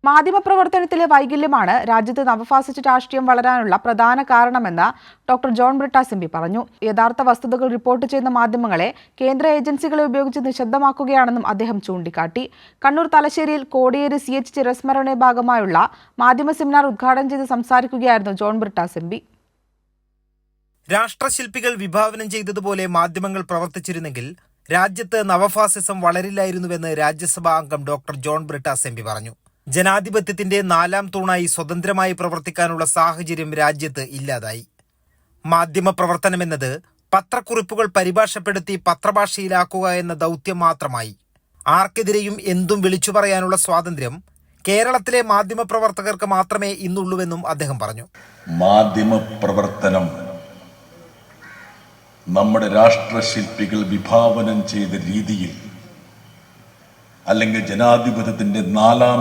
മാധ്യമപ്രവർത്തനത്തിലെ വൈകല്യമാണ് രാജ്യത്ത് നവഫാസിസ്റ്റ് രാഷ്ട്രീയം വളരാനുള്ള പ്രധാന കാരണമെന്ന് ഡോക്ടർ ജോൺ ബ്രിട്ടാസ് എം.പി. പറഞ്ഞു. യഥാർത്ഥ വസ്തുതകൾ റിപ്പോർട്ട് ചെയ്യുന്ന മാധ്യമങ്ങളെ കേന്ദ്ര ഏജൻസികളെ ഉപയോഗിച്ച് നിശബ്ദമാക്കുകയാണെന്നും അദ്ദേഹം ചൂണ്ടിക്കാട്ടി. കണ്ണൂർ തലശ്ശേരിയിൽ കോടിയേരി CH ചിരസ്മരണ ഭാഗമായുള്ള മാധ്യമ സെമിനാർ ഉദ്ഘാടനം ചെയ്ത് സംസാരിക്കുകയായിരുന്നു ജോൺ ബ്രിട്ടാസ് എം.പി. രാഷ്ട്രശില്പികൾ വിഭാവനം ചെയ്തതുപോലെ മാധ്യമങ്ങൾ പ്രവർത്തിച്ചിരുന്നെങ്കിൽ രാജ്യത്ത് നവഫാസിസം വളരില്ലായിരുന്നുവെന്ന് രാജ്യസഭാ അംഗം ഡോക്ടർ ജോൺ ബ്രിട്ടാസ് എം.പി. പറഞ്ഞു. ജനാധിപത്യത്തിന്റെ 4ാം തൂണായി സ്വതന്ത്രമായി പ്രവർത്തിക്കാനുള്ള സാഹചര്യം രാജ്യത്ത് ഇല്ലാതായി. മാധ്യമ പ്രവർത്തനമെന്നത് പത്രക്കുറിപ്പുകൾ പരിഭാഷപ്പെടുത്തി പത്രഭാഷയിലാക്കുക എന്ന ദൗത്യം മാത്രമായി. ആർക്കെതിരെയും എന്തും വിളിച്ചു പറയാനുള്ള സ്വാതന്ത്ര്യം കേരളത്തിലെ മാധ്യമപ്രവർത്തകർക്ക് മാത്രമേ ഇന്നുള്ളൂവെന്നും അദ്ദേഹം പറഞ്ഞു. മാധ്യമ പ്രവർത്തനം നമ്മുടെ രാഷ്ട്രശില്പികൾ വിഭാവനം ചെയ്ത രീതിയിൽ, അല്ലെങ്കിൽ ജനാധിപത്യത്തിന്റെ 4ാം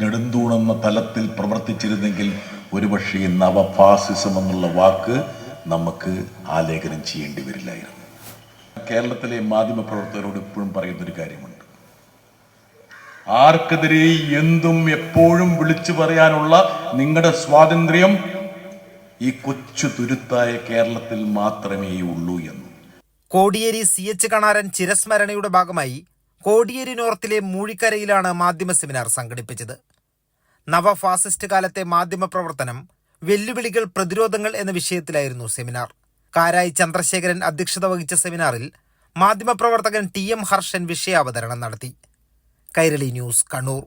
നെടുന്തൂണെന്ന തലത്തിൽ പ്രവർത്തിച്ചിരുന്നെങ്കിൽ ഒരുപക്ഷെ നവഫാസിസം എന്നുള്ള വാക്ക് നമുക്ക് ആലേഖനം ചെയ്യേണ്ടി വരില്ലായിരുന്നു. കേരളത്തിലെ മാധ്യമപ്രവർത്തകരോട് എപ്പോഴും പറയുന്നൊരു കാര്യമുണ്ട്. ആർക്കെതിരെ എന്തും എപ്പോഴും വിളിച്ചു പറയാനുള്ള നിങ്ങളുടെ സ്വാതന്ത്ര്യം ഈ കൊച്ചു തുരുത്തായ കേരളത്തിൽ മാത്രമേ ഉള്ളൂ എന്ന്. കോടിയേരി CH കണാരൻ ചിരസ്മരണയുടെ ഭാഗമായി കോടിയേരി നോർത്തിലെ മൂഴിക്കരയിലാണ് മാധ്യമ സെമിനാർ സംഘടിപ്പിച്ചത്. നവഫാസിസ്റ്റ് കാലത്തെ മാധ്യമ പ്രവർത്തനം, വെല്ലുവിളികൾ, പ്രതിരോധങ്ങൾ എന്ന വിഷയത്തിലായിരുന്നു സെമിനാർ. കാരായി ചന്ദ്രശേഖരൻ അധ്യക്ഷത വഹിച്ച സെമിനാറിൽ മാധ്യമപ്രവർത്തകൻ TM ഹർഷൻ വിഷയാവതരണം നടത്തി. കൈരളി ന്യൂസ്, കണ്ണൂർ.